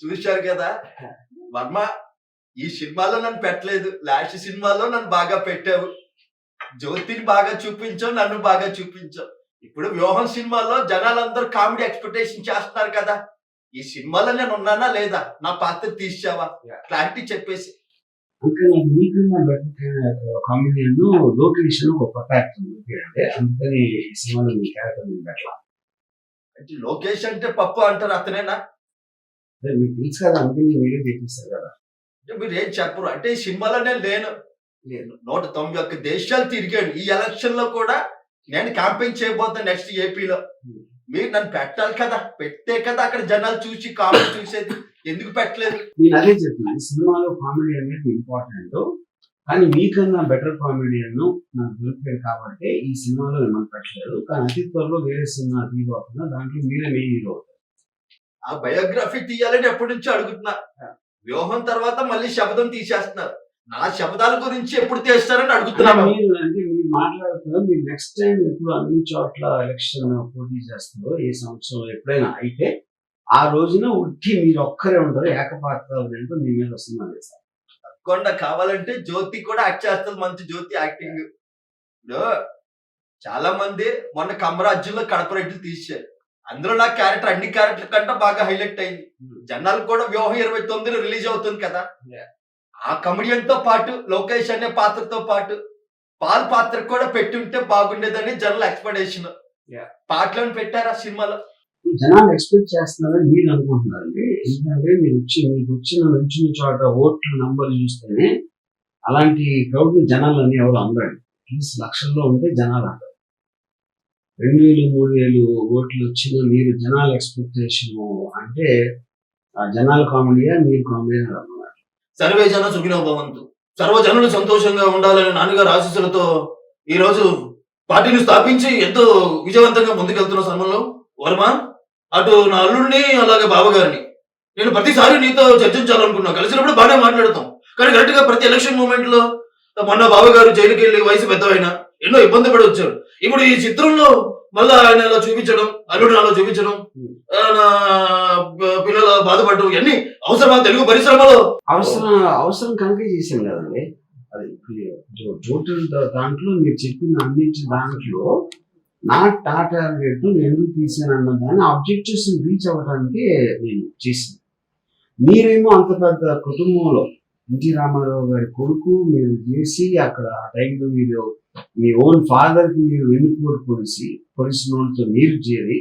చూశారు కదా వర్మ, ఈ సినిమాలో నన్ను పెట్టలేదు, లాస్ట్ సినిమాలో నన్ను బాగా పెట్టావు. జ్యోతిని బాగా చూపించావు, నన్ను బాగా చూపించావు. ఇప్పుడు వ్యూహం సినిమాలో జనాలందరూ కామెడీ ఎక్స్పెక్టేషన్ చేస్తున్నారు కదా. ఈ సినిమాలో నేను ఉన్నానా లేదా, నా పాత్ర తీసావా, క్లారిటీ చెప్పేసి. ఇంకా నాకు మీకన్నా బెటర్ కామెడియన్ లోకేష్ ఒక కొత్త యాక్టర్ అంటే, అందుకని ఈ సినిమాలో మీ క్యారెక్టర్ పెట్టాల. అంటే లోకేష్ అంటే పప్పు అంటారు, అతనేనా? మీకు తెలుసు కదా, అందుకని మీరే చేపిస్తారు కదా. అంటే మీరు ఏం చెప్పరు. అంటే ఈ సినిమాలో నేను లేను 191 దేశాలు తిరిగాను. ఈ ఎలక్షన్ లో కూడా నేను క్యాంపెయిన్ చేయబోతాను నెక్స్ట్ ఏపీలో. మీరు నన్ను పెట్టాలి కదా, పెడితే కదా అక్కడ జనాలు చూసి కామెడీ చూసేది. ఎందుకు పెట్టలేదు? నేను అదే చెప్తున్నాను, సినిమాలో కామెడీ అనేది ఇంపార్టెంట్, కానీ మీకన్నా బెటర్ కామెడియన్ నాకు దొరికాడు కాబట్టి ఈ సినిమాలో మిమ్మల్ని పెట్టలేదు. కానీ అతి త్వరలో వేరే సినిమా తీయబోతున్నా, దాంట్లో మీరే మెయిన్ హీరో అవుతారు. ఆ బయోగ్రఫీ తీయాలని ఎప్పటి నుంచో అడుగుతున్నా. వ్యూహం తర్వాత మళ్ళీ శబ్దం తీసేస్తున్నారు. నా శబ్దాల గురించి ఎప్పుడు తీస్తారని అడుగుతున్నాను. మీరు అంటే మీరు మాట్లాడుతున్నారు, మీరు నెక్స్ట్ టైం ఎప్పుడు అన్ని చోట్ల ఎలక్షన్ పోటీ చేస్తారో ఏ సంవత్సరం ఎప్పుడైనా అయితే ఆ రోజున ఉట్టి మీరు ఒక్కరే ఉంటారు, ఏకపాత్ర అంటూ మీ మీద వస్తున్నారు సార్. తప్పకుండా కావాలంటే జ్యోతి కూడా యాక్ట్ చేస్తుంది, మంచి జ్యోతి యాక్టింగ్. ఇప్పుడు చాలా మంది మొన్న కమరాజ్యంలో కడప రెడ్డి తీశారు. అందులో నా క్యారెక్టర్ అన్ని క్యారెక్టర్ కంటే బాగా హైలైట్ అయింది. జనాలు కూడా వ్యూహం 29 రిలీజ్ అవుతుంది కదా. ఆ కమెడియన్ తో పాటు లోకేష్ అనే పాత్రతో పాటు పాల్ పాత్ర కూడా పెట్టి ఉంటే బాగుండేదని జనాల ఎక్స్పెక్టేషన్. పాటలను పెట్టారా సినిమాలో? జనాలు ఎక్స్పెక్ట్ చేస్తున్నారని మీరు అనుకుంటున్నారండి. ఎందుకంటే మీకు వచ్చిన చోట ఓట్ల నంబర్ చూస్తేనే అలాంటి క్రౌడ్ ని జనాలని ఎవరు అందరండి. లక్షల్లో ఉంటే జనాలు అంటారు. 2000, 3000 ఓట్లు వచ్చిన మీరు జనాల ఎక్స్పెక్టేషన్ అంటే జనాల కామెడీయా, మీరు కామెడీ అన్నమాట. సర్వే జన సుఖినో భవంతు, సర్వజనులు సంతోషంగా ఉండాలని నాన్నగారు ఆశీస్సులతో ఈ రోజు పార్టీని స్థాపించి ఎంతో విజయవంతంగా ముందుకెళ్తున్న సమయంలో వర్మ, అటు నా అల్లుడిని అలాగే బావగారిని నేను ప్రతిసారి నీతో చర్చించాలనుకున్నా. కలిసినప్పుడు బాగానే మాట్లాడతాం, కానీ కరెక్ట్ గా ప్రతి ఎలక్షన్ మూమెంట్ లో మొన్న బావగారు జైలుకి వెళ్ళి వయసు పెద్దవైనా ఎన్నో ఇబ్బంది పడి వచ్చాడు. ఇప్పుడు ఈ చిత్రంలో మళ్ళా ఆయన అలా చూపించడం, అల్లుడు అలా చూపించడం, నా పిల్లల బాధపడడం, ఇవన్నీ అవసరమా తెలుగు పరిశ్రమలో? అవసరం కనుక చేశాను కదండి. అది టోటల్ దాంట్లో మీరు చెప్పిన అన్నింటి దాంట్లో నా టార్గెట్ నేను ఎందుకు తీసాను అన్న దాన్ని ఆబ్జెక్టివ్స్ రీచ్ అవ్వడానికి నేను చేశాను. మీరేమో అంత పెద్ద కుటుంబంలో ఎన్టీ రామారావు గారి కొడుకు మీరు చేసి అక్కడ ఆ టైంలో మీరు మీ ఓన్ ఫాదర్ కి మీరు వెన్నుపోటు పొడిసిన వాళ్ళతో మీరు చేరి